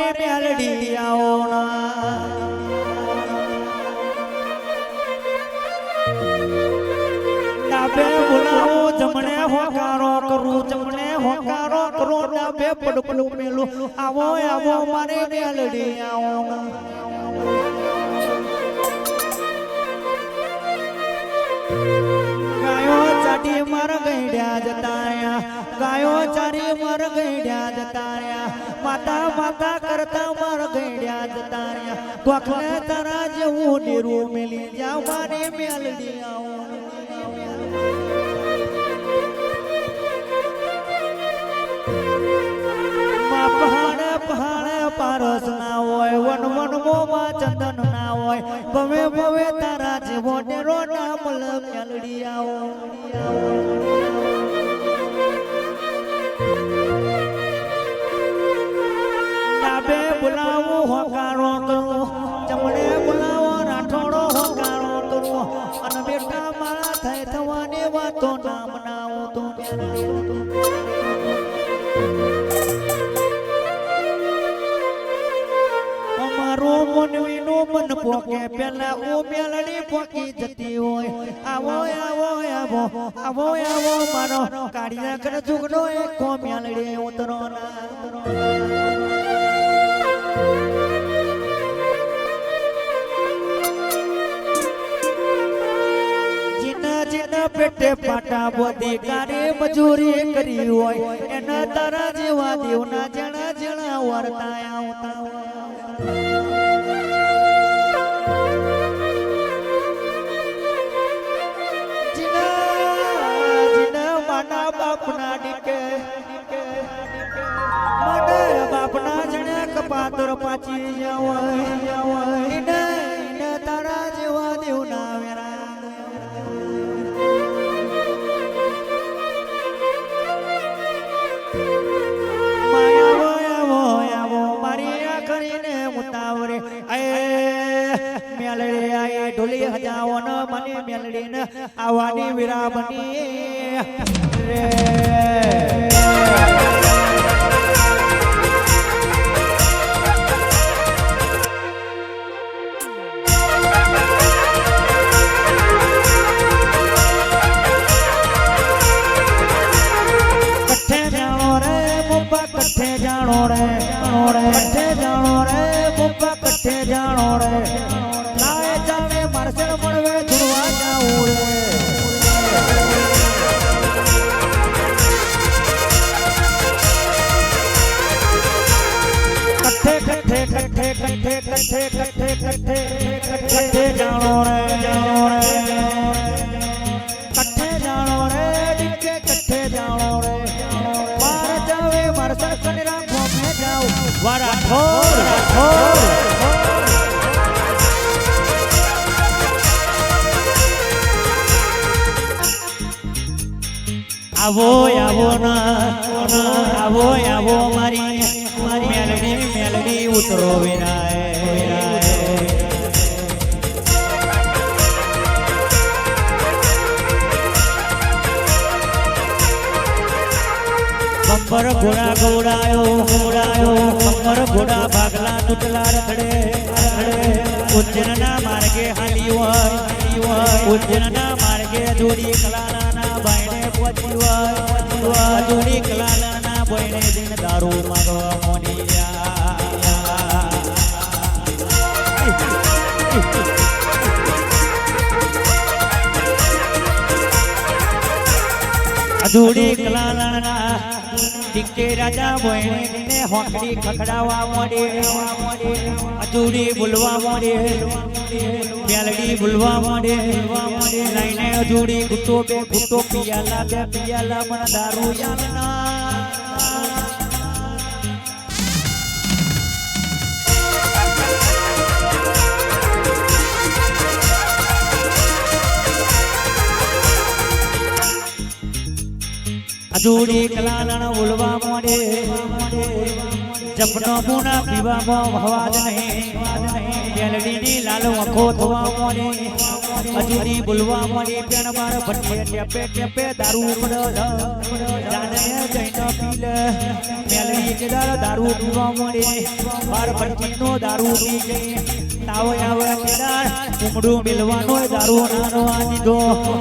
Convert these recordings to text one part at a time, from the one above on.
મારે મેલડી આવો ડાબે બોલાવો જમણે હોકારો કરું જમણે હોકારો કરો ડાબે પડકું મેલું આવો આવો મારે મેલડી આવો ગાયો ચાડી માર ગઈડ્યા જતાયા ગાયો ચારી માર ગઈડ્યા જતાયા માતા માતા કરતા માર ગઈડ્યા જતાયા કોખને તારા જેવું ડેરું મેલી જાવ મારે મેલડી આવો પહાડે પહાડે પારસ ના હોય વન વન મોમાં ચંદન ના હોય ભવે ભવે તારા જેવો ડેરો ના મલ મેલડી આવો ડાબે બોલાવો હોકારો કરો જમણે બોલાવો રાઠોડો હોકારો કરો અને બેટા મારા થાય થવાની વાતો ના મનાવો તો મન પોકે પેલા ઓ મેલડી પોકી જતી હોય આવો આવો આવો આવો આવો મારો કાઢિયા કર જુગનો એક કો મેલડી ઉતરો ના જીના જીના પેટે પાટા બોધી કારી મજૂરી કરી હોય એના તારા જેવા દેવના જણા જણા વર્તા આવતા બાપના ડીકે મને બાપના જણે કપાતર પાછી જાવાય ને તારા જેવા દેવ ના વેરા માયા આવો મારી આખરીને મુતાવરે મેલડી આય ઢોલી હજાવો ન મને મેલડી ને આવાની વીરા બની કઠે જાણો રે મુબ્બા કઠે જાણો રે કઠે જાણો રે મુબ્બા કઠે જાણો રે લાય જાવે મારસર મળવે ધુરવા જાવું રે कट्ठे जानो रे कट्ठे जानो रे डिक्के कट्ठे जानो रे मार जावे मार सर कनेरा घूमे जाओ वारा ठोर ठोर आवो आवो ना आवो आवो मारी मारी मेलडी मेलडी उतरो विराय बंपर घोड़ा गौड़ायो गौड़ायो बंपर घोड़ा भागला टूटला रखड़े उज्जैनना मार्गे हाली होय उज्जैनना मार्गे जोड़ी कलाना बायणे पહોંચી હોય જોડી કલાના બોયણે દિન દારૂ માગવા મોનિયા જોડી કલાના ટીકે રાજા બોયણે દિને હોકડી ખખડાવા મોડે જોડી બોલવા મોડે મેલડી બોલવા મોડે લાઈને જોડી ગુટ્ટો બે ગુટ્ટો પિયાલા મન દારૂ યાલના જોડી કલાલણ બોલવા મોડે જપનો ગુના પીવામાં હવાજ નહીં મેલડીની લાલ વખો થવા મોડી અજુની બોલવા મોડી પેણ માર ભટ્ટીએ ટેપે ટેપે દારૂ પડે જાને જઈને પીલે મેલડી કેદાર દારૂ પીવા મોડી માર ભટ્ટીનો દારૂ પી ગઈ તાવ આવે કેદાર ઉમડું મિલવાનો દારૂ નાનો આદીધો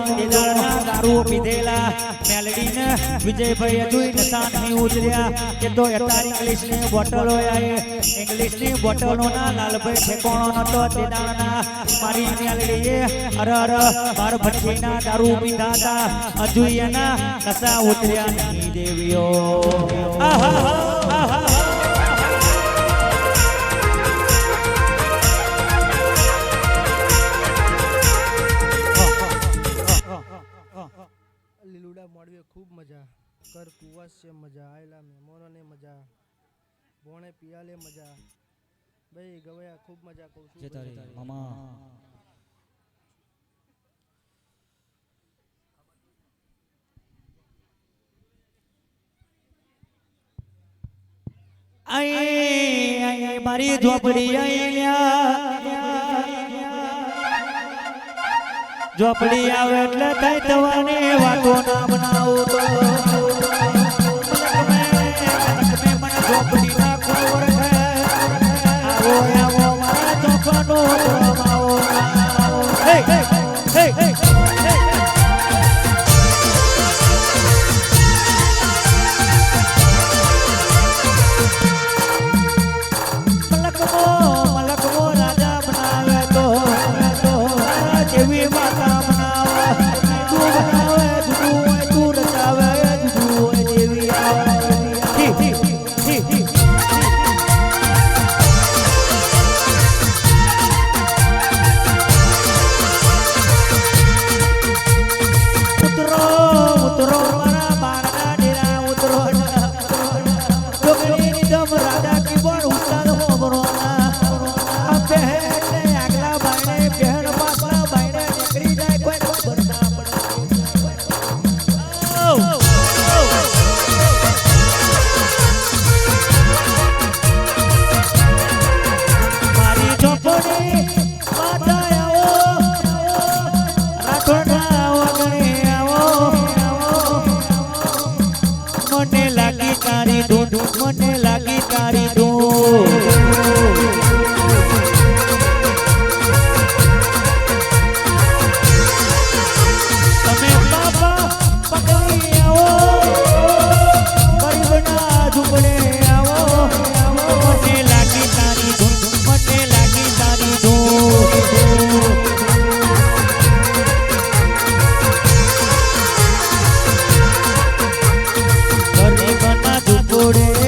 કેદારના દારૂ પીધેલા મેલડીને વિજયભાઈ અજુઈ નશા નહીં ઉતર્યા કે તો એતાર ઇંગ્લિશની બોટલો આય ઇંગ્લિશની બોટલો ના લાલભાઈ ઠેકોણો નતો તેદારના મારી મેલડીએ અરર બાર ભટ્ટીના દારૂ પીધા હતા અજુઈના નશા ઉતર્યા નહીં દેવીઓ આહા આહા લીલુડા મોડવે ખૂબ મજા કર કુવાસ છે મજા આયેલા મહેમાનોને મજા ભોણે પિયાલે મજા ભાઈ ગવયા ખૂબ મજા કહું છું મામા આઈ મારી ઝોપડી ઝોપડી આવે એટલે કઈ થવાની વાતો ના બનાવું તો મને ઝોપડી ના ખબર આવો આવો મારા ચોખનો આવો હે હે હે મને લાગી તારી ધૂન તમે બાપા પકડી આવો ગરીબના ઝૂંપડે આવો મને લાગી તારી ધૂન મને લાગી તારી ધૂન ગરીબના ઝૂંપડે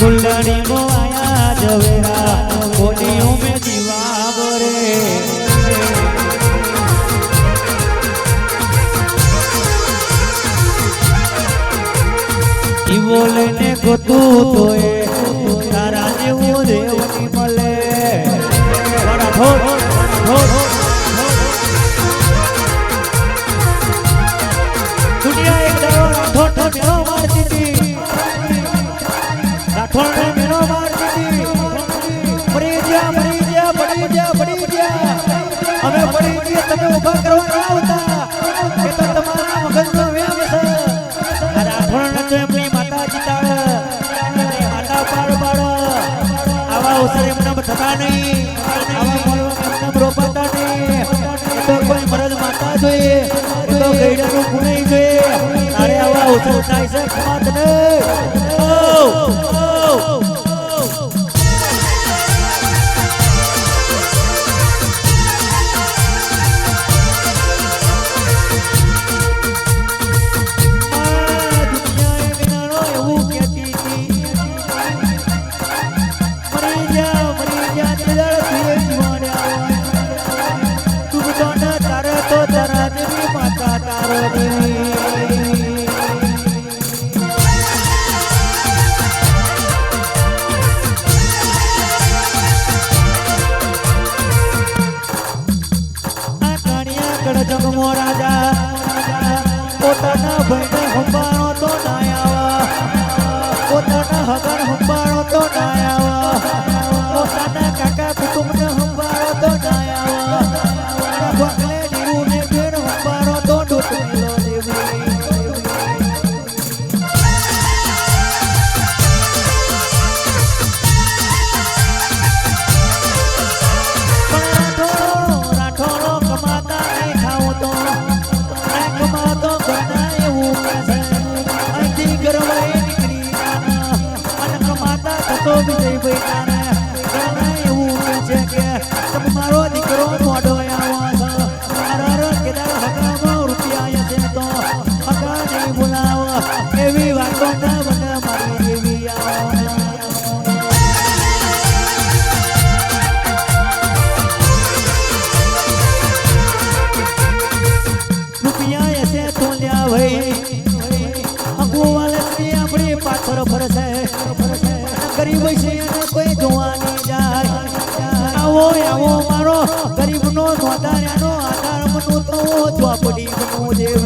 फुलड़ी को आया जवेरा कोनियों में दीवा बोरे बोले ने को तू तो तारा जेवो देवनी मले बड़ा ठोठ दुनिया एक दरो ठोठ मेरा मारती थी राठौड़ मेरा मारती थी मरी जा हमें पड़ी गया तमे उभा करवा होता ये तो तुम्हारा मगज में व्याम है राठौड़ ने तो अपनी माता जिताड़ माता पाड़ पाड़ आवा उसरे मन थता नहीं आवा बोलवा मन रोपाता नहीं तो कोई मरद माता જોઈએ તો ગઈડાનું ગુણઈ જોઈએ તારે આવા ઉછળ થાય છે ખમાત નહીં જગમો રાજા પોતાના ભાઈને સંભાળો તો ના આવા પોતાના હગન સંભાળો તો ના આવા પોતાના કાકા કુટુંબને સંભાળો તો ના આવા ભગલે નીરુને બેન સંભાળો તો ડૂબેલો દેવી મારો દીકરો મોડો રૂપિયા છે તો હગા નહીં બોલાવો એવી વાતો ના મને મારી એવી રૂપિયા છે તો લ્યા ભાઈ હગુવાલે આપણી પાછળ ફરશે ગરીબ છે એને કોઈ જોવા નહીં જાય આવો મારો ગરીબનો નોંધાર્યાનો આધાર બનવું તો ચોપડી બનવું દેવ